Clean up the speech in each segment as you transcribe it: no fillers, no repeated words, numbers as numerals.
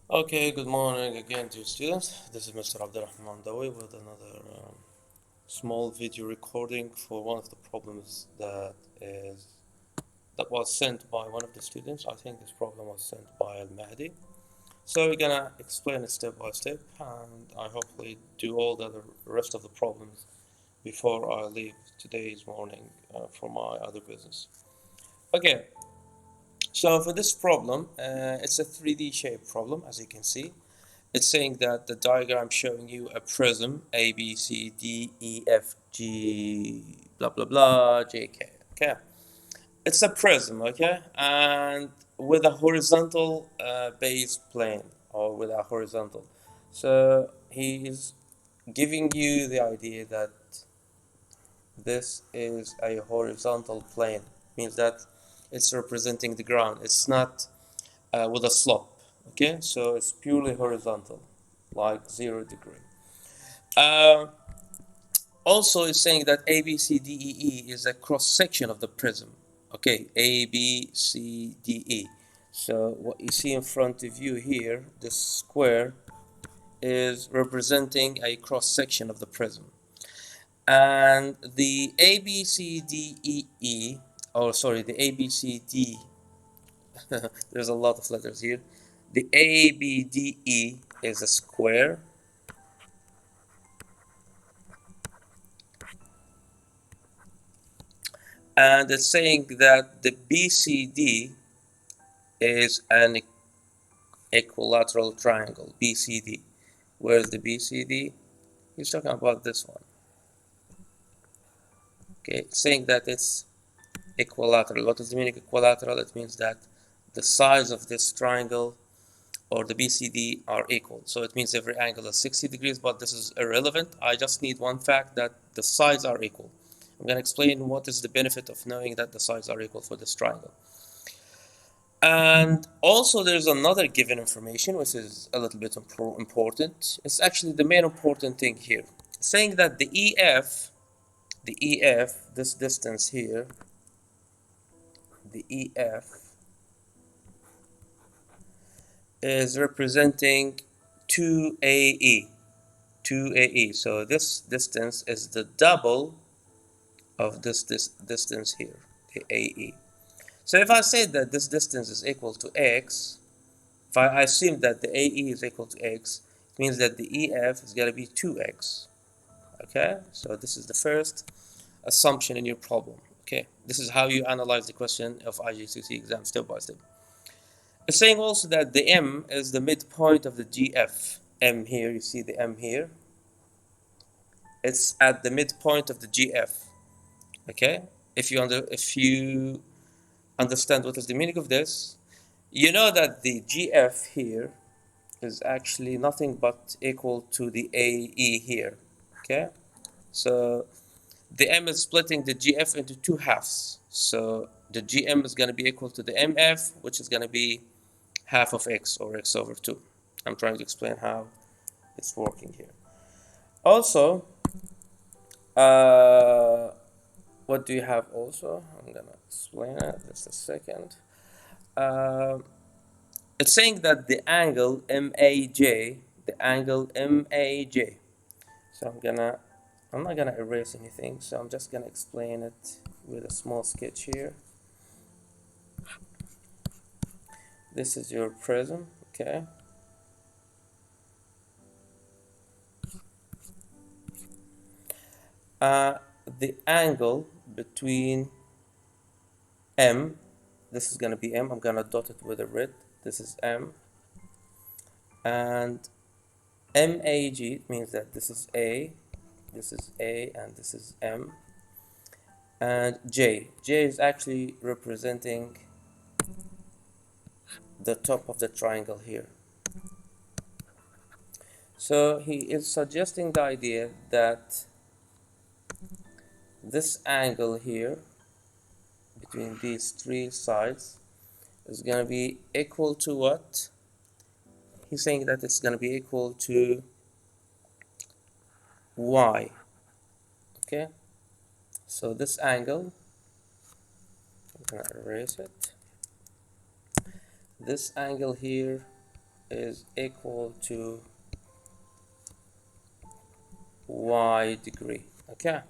Okay, good morning again to students. This is Mr. Abdurrahman Dawi with another small video recording for one of the problems that was sent by one of the students. I think this problem was sent by Al Mahdi. So we're gonna explain it step by step, and I hopefully do all the rest of the problems before I leave today's morning for my other business. Okay, so for this problem, it's a 3D shape problem, as you can see. It's saying that the diagram showing you a prism A, B, C, D, E, F, G, blah, blah, blah, J, K. Okay. It's a prism, okay? And with a horizontal base plane or with a horizontal. So he's giving you the idea that this is a horizontal plane. Means that it's representing the ground. It's not with a slope. Okay, so it's purely horizontal, like 0 degree. Uh, Also, it's saying that ABCDEE is a cross section of the prism. Okay, ABCDE. So what you see in front of you here, this square, is representing a cross section of the prism. And the ABCDEE, or sorry, the ABCD, there's a lot of letters here. The ABDE is a square, and it's saying that the BCD is an equilateral triangle, BCD. Where's the BCD? He's talking about this one. Okay, it's saying that it's equilateral. What does the meaning of equilateral? It means that the sides of this triangle or the BCD are equal. So it means every angle is 60 degrees, but this is irrelevant. I just need one fact that the sides are equal. I'm going to explain what is the benefit of knowing that the sides are equal for this triangle. And also there's another given information which is a little bit important. It's actually the main important thing here. Saying that the EF, this distance here, the EF is representing 2AE. 2AE. So this distance is the double of this distance here, the AE. So if I say that this distance is equal to x, if I assume that the AE is equal to x, it means that the EF is going to be 2x. Okay, so this is the first assumption in your problem. Okay, this is how you analyze the question of IGCSE exam step by step. It's saying also that the M is the midpoint of the GF. M here, you see the M here. It's at the midpoint of the GF. Okay, if you understand what is the meaning of this, you know that the GF here is actually nothing but equal to the AE here. Okay, so the M is splitting the GF into two halves. So the GM is going to be equal to the MF, which is going to be half of x, or x over 2. I'm trying to explain how it's working here. Also, what do you have also? I'm going to explain it just a second. It's saying that the angle MAJ, so I'm not gonna erase anything, so I'm just gonna explain it with a small sketch here. This is your prism, okay? The angle between M, this is gonna be M, I'm gonna dot it with a red, this is M, and MAG, it means that this is A, and this is M, and J is actually representing the top of the triangle here. So he is suggesting the idea that this angle here between these three sides is going to be equal to what? He's saying that it's going to be equal to y. Okay, so this angle, I'm going to erase it. This angle here is equal to y degree. Okay.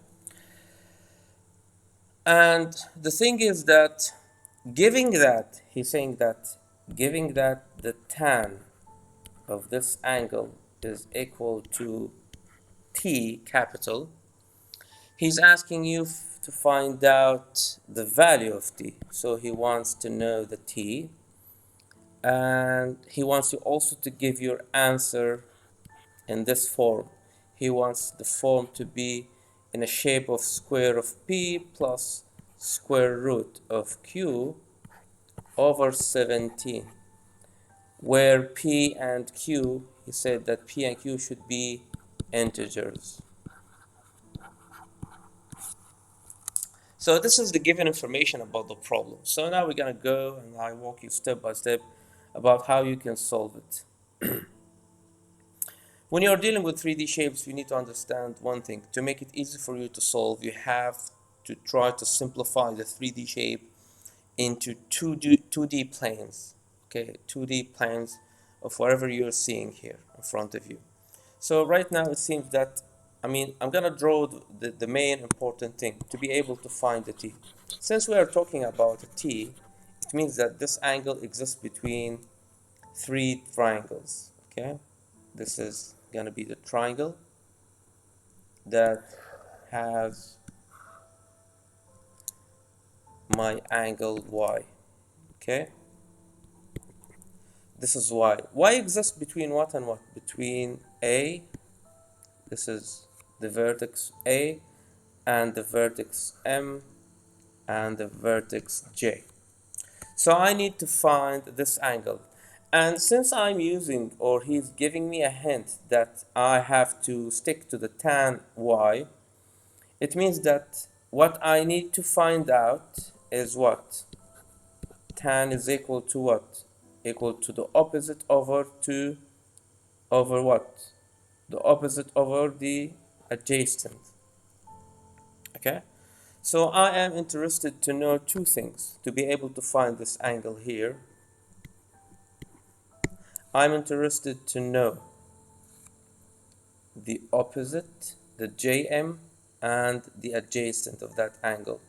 And the thing is that he's saying that giving that the tan of this angle is equal to T capital, he's asking you to find out the value of T. So he wants to know the T, and he wants you also to give your answer in this form. He wants the form to be in a shape of square of P plus square root of Q over 17, where P and Q, he said that P and Q should be integers. So this is the given information about the problem. So now we're gonna go and I walk you step by step about how you can solve it. When you're dealing with 3D shapes, you need to understand one thing. To make it easy for you to solve, you have to try to simplify the 3D shape into 2D planes. Okay, 2D planes of whatever you're seeing here in front of you. So right now it seems that, I'm gonna draw the main important thing, to be able to find the T. Since we are talking about a T, it means that this angle exists between 3 triangles, okay? This is gonna be the triangle that has my angle Y, okay? This is Y. Y exists between what and what? Between A, this is the vertex A, and the vertex M, and the vertex J. So I need to find this angle. And since I'm using, or he's giving me a hint that I have to stick to the tan Y, it means that what I need to find out is what? Tan is equal to what? Equal to the opposite over what? The opposite over the adjacent. Okay? So I am interested to know two things to be able to find this angle here. I'm interested to know the opposite, the JM, and the adjacent of that angle,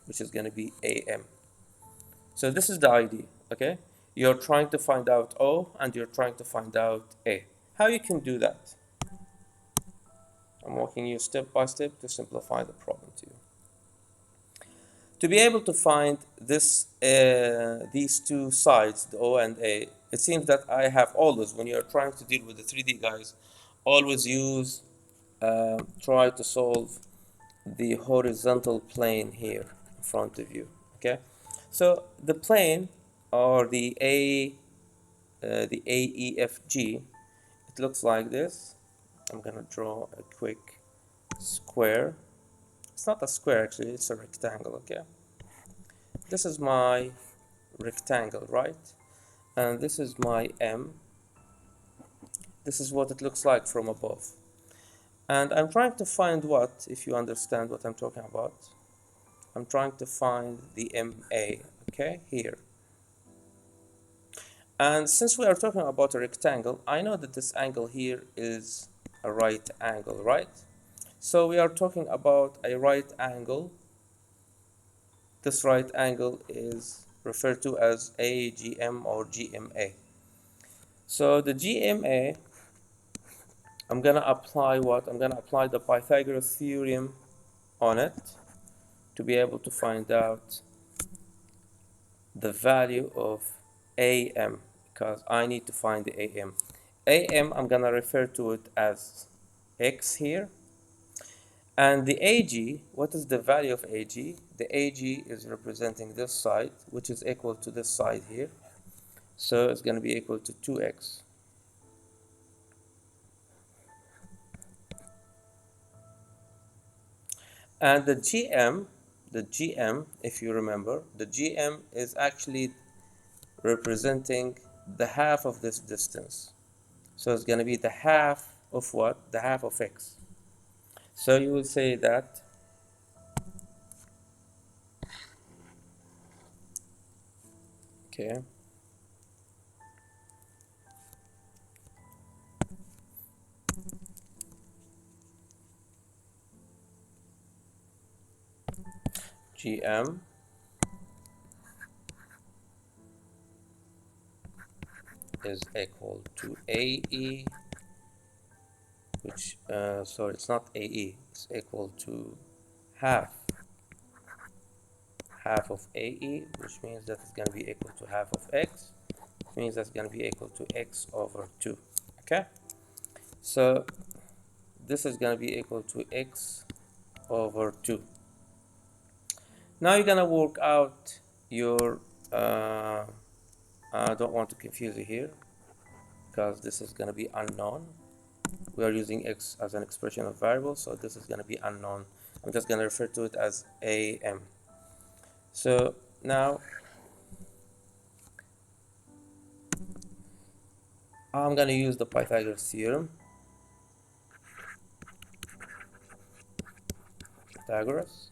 which is going to be AM. So this is the idea, okay? You're trying to find out O and you're trying to find out A. How you can do that? I'm walking you step by step to simplify the problem to you. To be able to find this, these two sides, the O and A, it seems that I have always, when you're trying to deal with the 3D guys, always use, try to solve the horizontal plane here in front of you, okay? So the plane, or the AEFG, it looks like this. I'm gonna draw a quick square. It's not a square actually, it's a rectangle, okay? This is my rectangle, right? And this is my M. This is what it looks like from above. And I'm trying to find what, if you understand what I'm talking about, I'm trying to find the MA, okay, here. And since we are talking about a rectangle, I know that this angle here is a right angle, right? So we are talking about a right angle. This right angle is referred to as AGM or GMA. So the GMA, I'm gonna apply what? I'm gonna apply the Pythagoras Theorem on it to be able to find out the value of AM, because I need to find the AM. AM, I'm gonna refer to it as X here. And the AG, what is the value of AG? The AG is representing this side, which is equal to this side here. So it's gonna be equal to 2x. And the GM, if you remember, the GM is actually representing the half of this distance. So it's going to be the half of what? The half of x. So you will say that okay, GM is equal to AE, which, sorry, it's not AE, it's equal to half of AE, which means that it's going to be equal to half of X, which means that's going to be equal to X over 2, okay? So this is going to be equal to X over 2. Now you're going to work out your, I don't want to confuse you here, because this is going to be unknown. We are using X as an expression of variable, so this is going to be unknown. I'm just going to refer to it as AM. So now I'm going to use the Pythagoras Theorem. Pythagoras.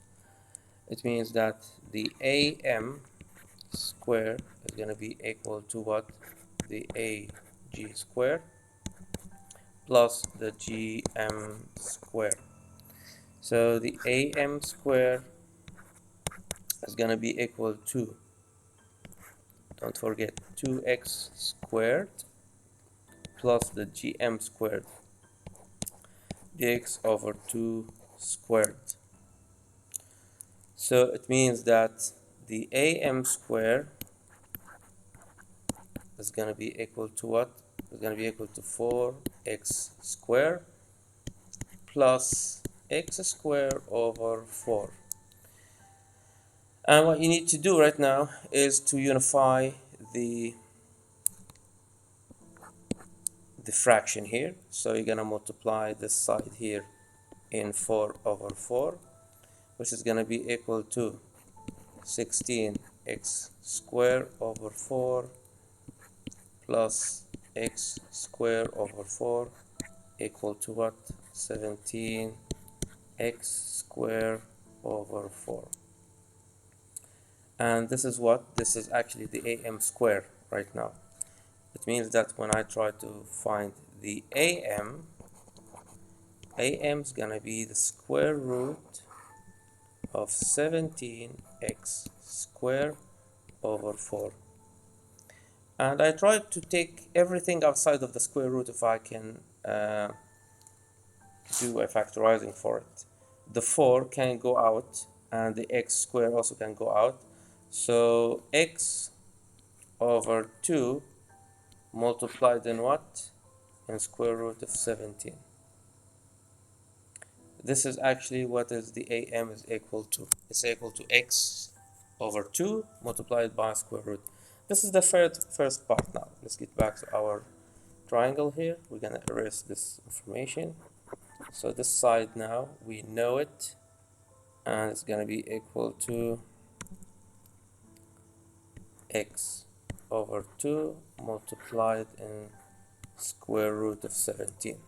It means that the AM square is going to be equal to what? The AG square plus the GM square. So the AM square is going to be equal to, don't forget, 2x squared plus the GM squared, dx over 2 squared. So it means that the AM square is going to be equal to what? It's going to be equal to 4x squared plus x squared over 4. And what you need to do right now is to unify the fraction here. So you're going to multiply this side here in 4 over 4, which is going to be equal to 16x squared over 4 plus x squared over 4 equal to what? 17x squared over 4. And this is what? This is actually the AM square right now. It means that when I try to find the AM is gonna be the square root of 17x squared over 4. And I tried to take everything outside of the square root if I can do a factorizing for it. The 4 can go out and the x squared also can go out. So x over 2 multiplied in what? In square root of 17. This is actually what is the AM is equal to. It's equal to x over 2 multiplied by square root. This is the first part now. Let's get back to our triangle here. We're going to erase this information. So this side now, we know it. And it's going to be equal to x over 2 multiplied in square root of 17.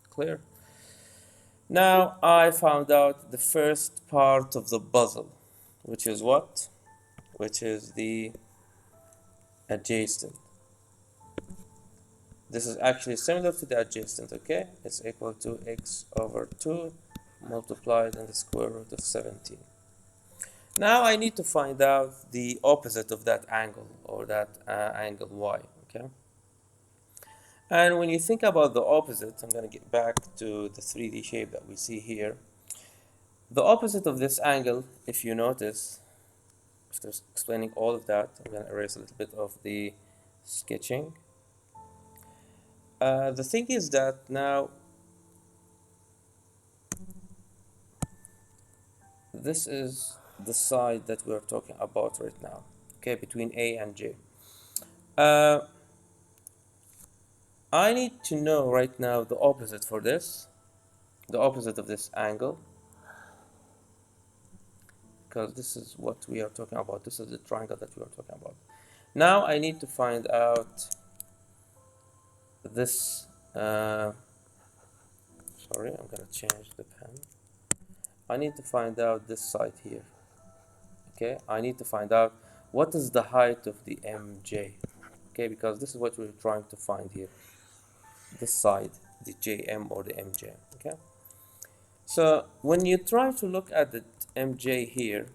Clear? Now I found out the first part of the puzzle, which is what? Which is the adjacent. This is actually similar to the adjacent, okay? It's equal to x over 2 multiplied in the square root of 17. Now I need to find out the opposite of that angle, or that angle y, okay? And when you think about the opposite, I'm going to get back to the 3D shape that we see here. The opposite of this angle, if you notice, after explaining all of that, I'm going to erase a little bit of the sketching. The thing is that now this is the side that we're talking about right now, okay, between A and J. I need to know right now the opposite for this, the opposite of this angle, because this is what we are talking about. This is the triangle that we are talking about. Now I need to find out this, sorry, I'm gonna change the pen. I need to find out this side here, okay? I need to find out what is the height of the MJ, okay, because this is what we're trying to find here. This side, the JM or the MJ, okay? So when you try to look at the MJ here,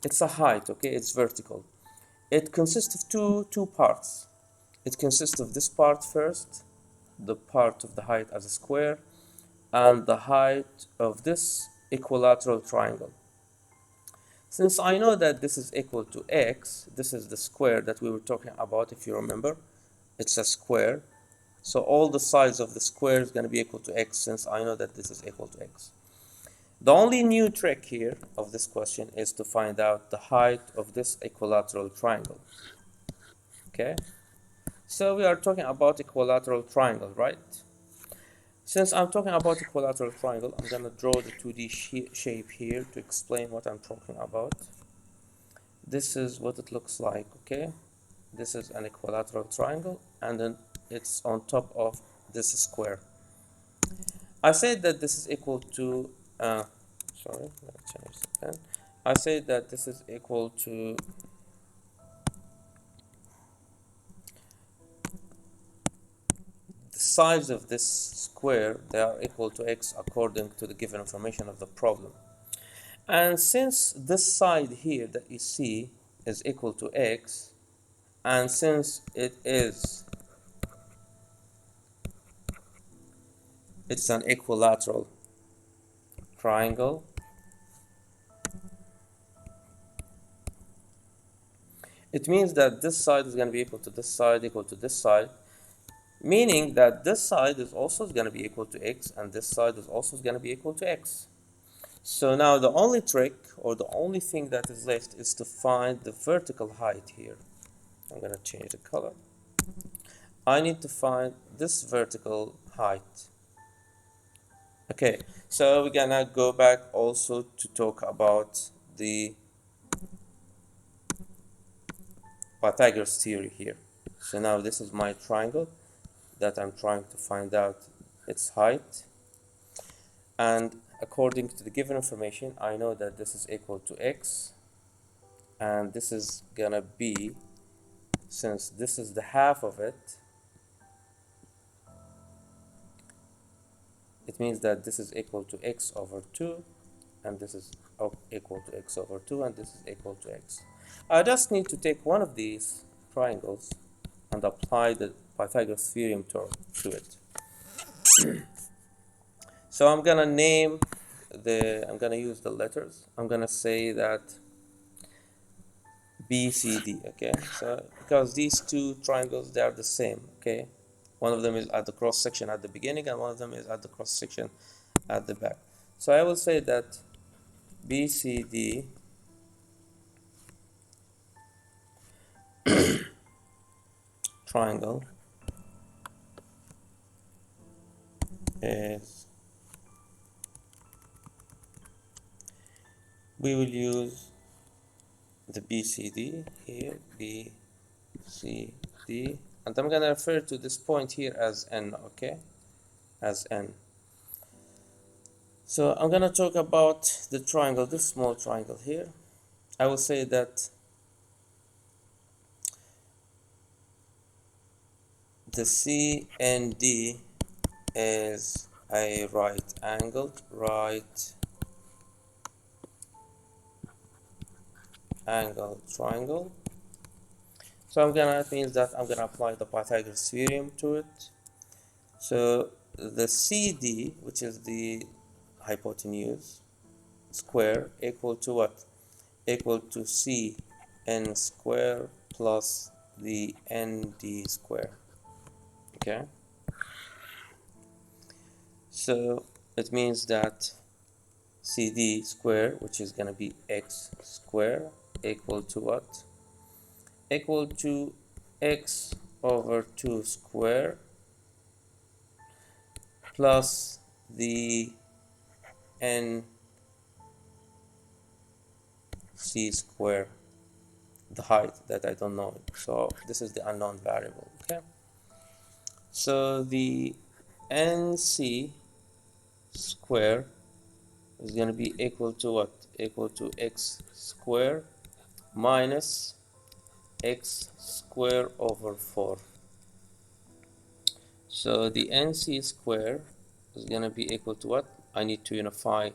It's a height, okay? It's vertical. It consists of two parts. It consists of this part first, the part of the height as a square, and the height of this equilateral triangle. Since I know that this is equal to x, this is the square that we were talking about, if you remember. It's a square. So all the sides of the square is going to be equal to x, since I know that this is equal to x. The only new trick here of this question is to find out the height of this equilateral triangle. Okay? So we are talking about equilateral triangle, right? Since I'm talking about equilateral triangle, I'm going to draw the 2D shape here to explain what I'm talking about. This is what it looks like, okay? This is an equilateral triangle, and then it's on top of this square. I said that this is equal to, sorry, let me change the pen. I said that this is equal to the sides of this square, they are equal to x according to the given information of the problem. And since this side here that you see is equal to x, and since it's an equilateral triangle, it means that this side is going to be equal to this side, equal to this side, meaning that this side is also going to be equal to x, and this side is also going to be equal to x. So now the only trick, or the only thing that is left, is to find the vertical height here. I'm going to change the color. I need to find this vertical height. Okay, so we're going to go back also to talk about the Pythagoras theory here. So now this is my triangle that I'm trying to find out its height. And according to the given information, I know that this is equal to x, and this is gonna be, since this is the half of it, it means that this is equal to x over 2, and this is equal to x over 2, and this is equal to x. I just need to take one of these triangles and apply the Pythagoras theorem to it. So I'm gonna use the letters. I'm gonna say that BCD, okay? So because these two triangles, they are the same, okay? One of them is at the cross section at the beginning, and one of them is at the cross section at the back. So I will say that BCD triangle is, we will use the BCD here, BCD, and I'm gonna refer to this point here as N, okay? As N. So I'm gonna talk about the triangle, this small triangle here. I will say that the CND is a right angle triangle. So it means that I'm gonna apply the Pythagoras theorem to it. So the CD, which is the hypotenuse square, equal to what? Equal to CN square plus the ND square. Okay? So it means that CD square, which is gonna be x square, equal to what? Equal to x over 2 square plus the NC square, the height that I don't know. So this is the unknown variable, okay? So the NC square is going to be equal to what? Equal to x square minus x square over 4. So the NC square is going to be equal to what? I need to unify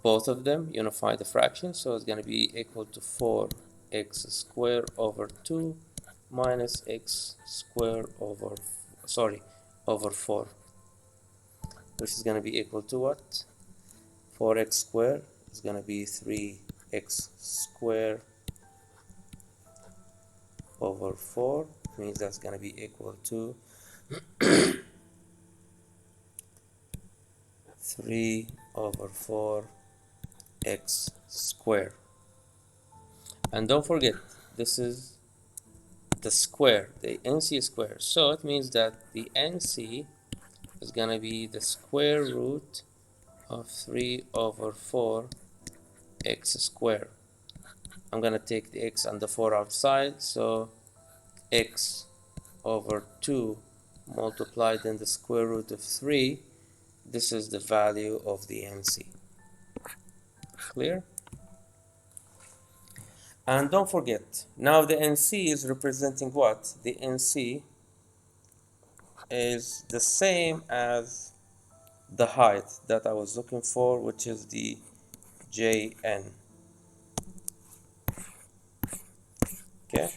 both of them, unify the fraction, so it's going to be equal to 4x squared over 2 minus x squared over, over 4, which is going to be equal to what? 4x squared is going to be 3x squared over 4, means that's going to be equal to 3 over 4 x squared. And don't forget, this is the square, the NC square. So it means that the NC is going to be the square root of 3 over 4 x squared. I'm going to take the x and the 4 outside, so x over 2 multiplied in the square root of 3. This is the value of the NC. Clear? And don't forget, now the NC is representing what? The NC is the same as the height that I was looking for, which is the JN. Okay?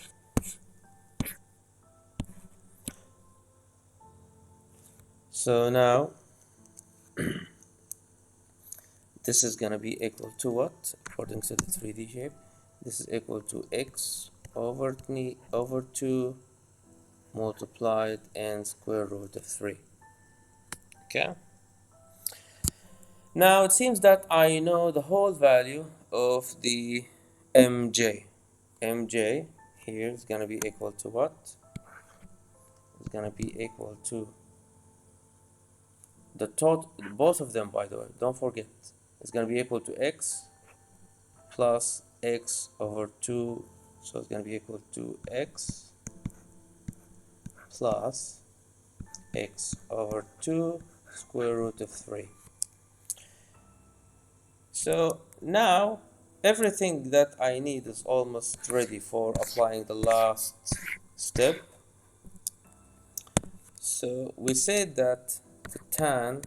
So now, this is going to be equal to what? According to the 3D shape, this is equal to x over 2 multiplied and square root of 3. Okay? Now it seems that I know the whole value of the mj. Mj here is going to be equal to what? It's going to be equal to the total, both of them, by the way, don't forget. It's going to be equal to x plus x over 2, so it's going to be equal to x plus x over 2 square root of 3. So now everything that I need is almost ready for applying the last step. So we said that the tan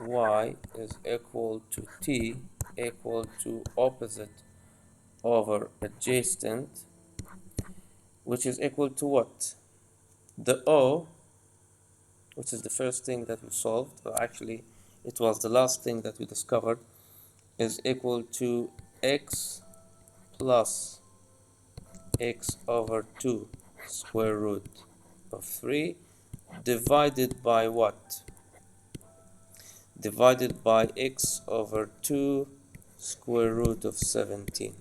y is equal to t equal to opposite over adjacent, which is equal to what? The O, which is the first thing that we solved, or actually it was the last thing that we discovered, is equal to x plus x over 2 square root of 3 divided by what? Divided by x over 2 square root of 17.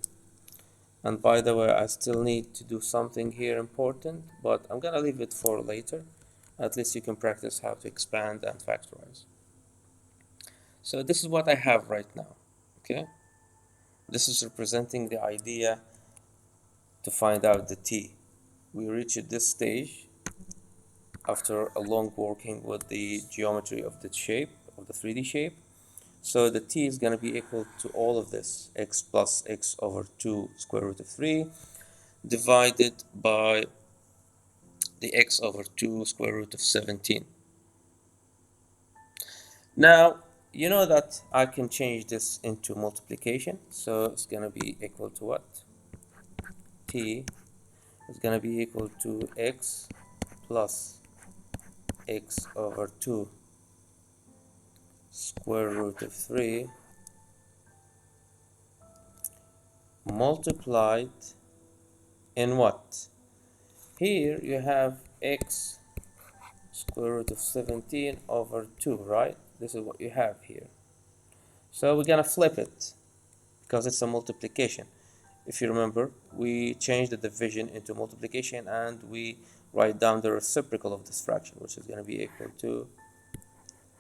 And by the way, I still need to do something here important, but I'm gonna leave it for later. At least you can practice how to expand and factorize. So this is what I have right now, okay? This is representing the idea to find out the t. We reached this stage after a long working with the geometry of the shape, of the 3D shape. So the t is going to be equal to all of this, x plus x over 2 square root of 3 divided by the x over 2 square root of 17. Now, you know that I can change this into multiplication, so it's going to be equal to what? T is going to be equal to x plus x over 2 square root of 3 multiplied in what? Here you have x square root of 17 over 2, right? This is what you have here. So we're gonna flip it because it's a multiplication. If you remember, we changed the division into multiplication and we write down the reciprocal of this fraction, which is gonna be equal to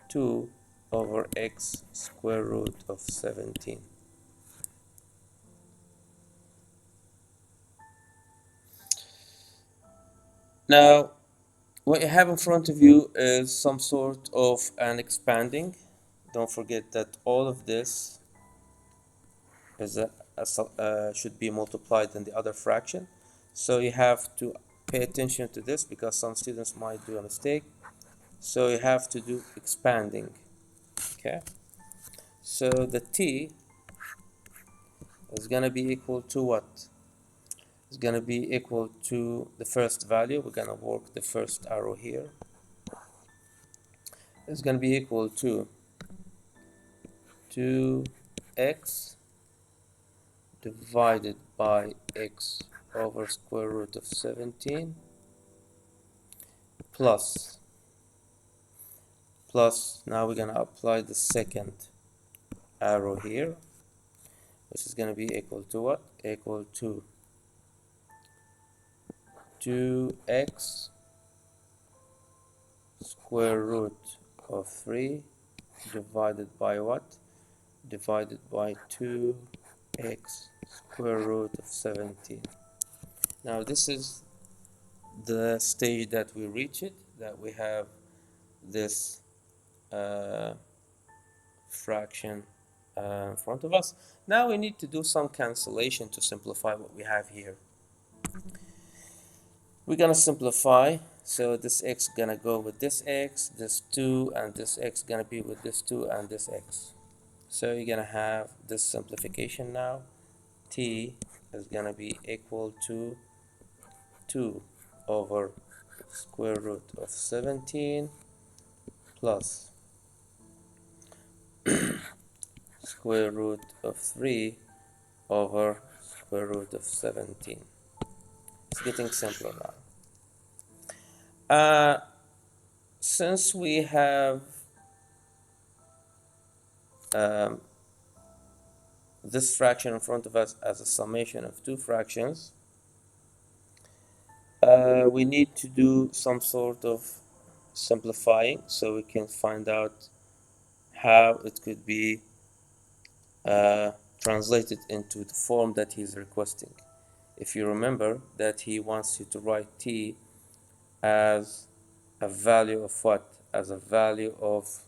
2 over x square root of 17. Now, what you have in front of you is some sort of an expanding. Don't forget that all of this is should be multiplied in the other fraction. So you have to pay attention to this because some students might do a mistake. So you have to do expanding, okay? So the t is going to be equal to what? It's going to be equal to the first value. We're going to work the first arrow here. It's going to be equal to 2x divided by x over square root of 17 plus now we're going to apply the second arrow here, which is going to be equal to what? Equal to 2x square root of 3 divided by what? Divided by 2x square root of 17. Now this is the stage that we reach it, that we have this fraction in front of us. Now we need to do some cancellation to simplify what we have here. We're gonna simplify, so this x gonna go with this x, this 2, and this x gonna be with this 2 and this x. So you're gonna have this simplification now. T is gonna be equal to 2 over square root of 17 plus square root of 3 over square root of 17. It's getting simpler now. Since we have this fraction in front of us as a summation of two fractions, we need to do some sort of simplifying so we can find out how it could be translated into the form that he's requesting. If you remember that he wants you to write t as a value of what? As a value of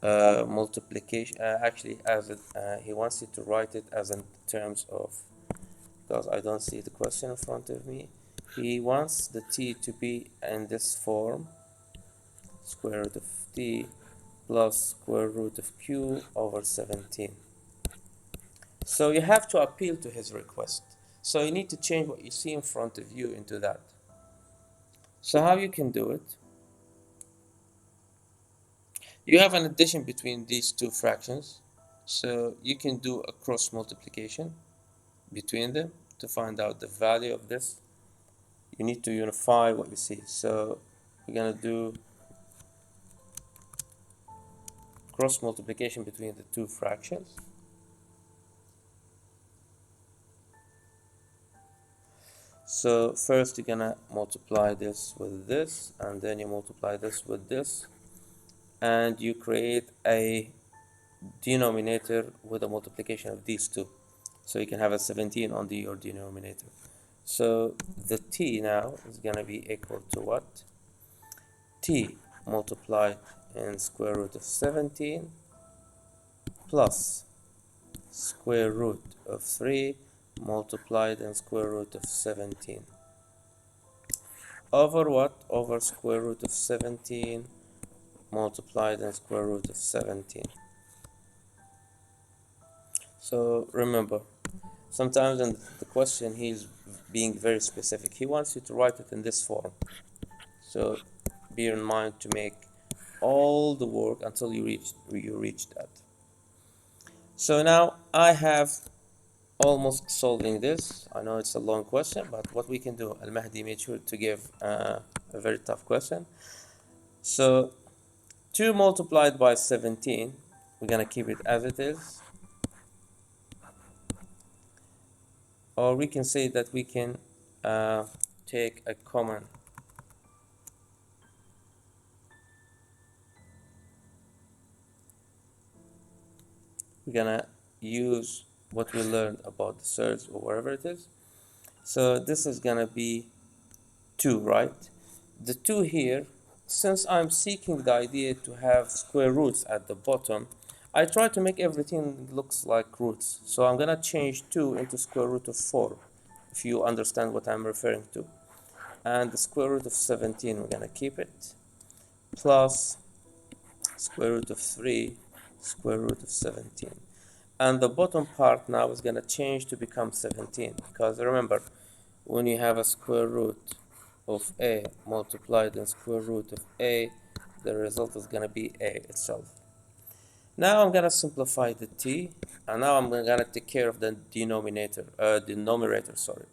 multiplication. Actually, as he wants you to write it as in terms of, because I don't see the question in front of me. He wants the t to be in this form: square root of t plus square root of q over 17. So you have to appeal to his request. So you need to change what you see in front of you into that. So how you can do it? You have an addition between these two fractions. So you can do a cross multiplication between them to find out the value of this. You need to unify what you see. So we're going to do cross multiplication between the two fractions. So first you're gonna multiply this with this, and then you multiply this with this, and you create a denominator with a multiplication of these two. So you can have a 17 on your denominator. So the t now is gonna be equal to what? T multiplied in square root of 17 plus square root of 3 multiplied in square root of 17 over what? Over square root of 17 multiplied in square root of 17. So remember, sometimes in the question he's being very specific. He wants you to write it in this form. So bear in mind to make all the work until you reach that. So now I have almost solving this. I know it's a long question, but what we can do, Al-Mahdi made sure to give a very tough question. So 2 multiplied by 17, we're gonna keep it as it is, or we can say that we can take a common we're gonna use what we learned about the surds or wherever it is. So this is gonna be 2, right? The 2 here, since I'm seeking the idea to have square roots at the bottom, I try to make everything looks like roots. So I'm gonna change 2 into square root of 4, if you understand what I'm referring to. And the square root of 17, we're gonna keep it, plus square root of 3 square root of 17. And the bottom part now is going to change to become 17, because remember, when you have a square root of a multiplied in square root of a, the result is going to be a itself. Now I'm going to simplify the t, and now I'm going to take care of the denominator, numerator, sorry.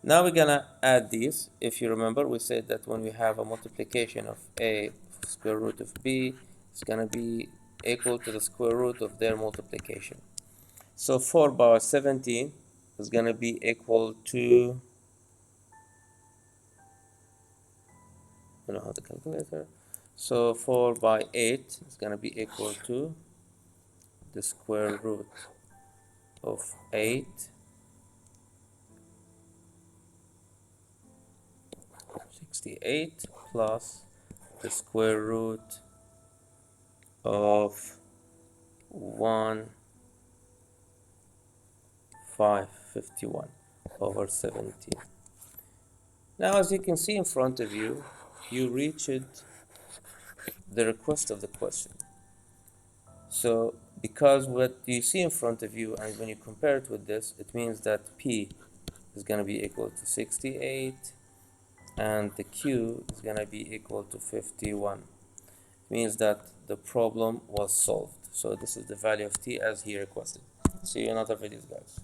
Now we're going to add these. If you remember, we said that when we have a multiplication of a square root of b, it's going to be equal to the square root of their multiplication. So 4 by 17 is going to be equal to, you know how the calculator. So 4 by 8 is going to be equal to the square root of 8 68 plus the square root of 1551 over 17. Now, as you can see in front of you, you reached the request of the question. So because what you see in front of you, and when you compare it with this, it means that P is going to be equal to 68 and the Q is going to be equal to 51. It means that the problem was solved. So this is the value of T as he requested. See you in other videos, guys.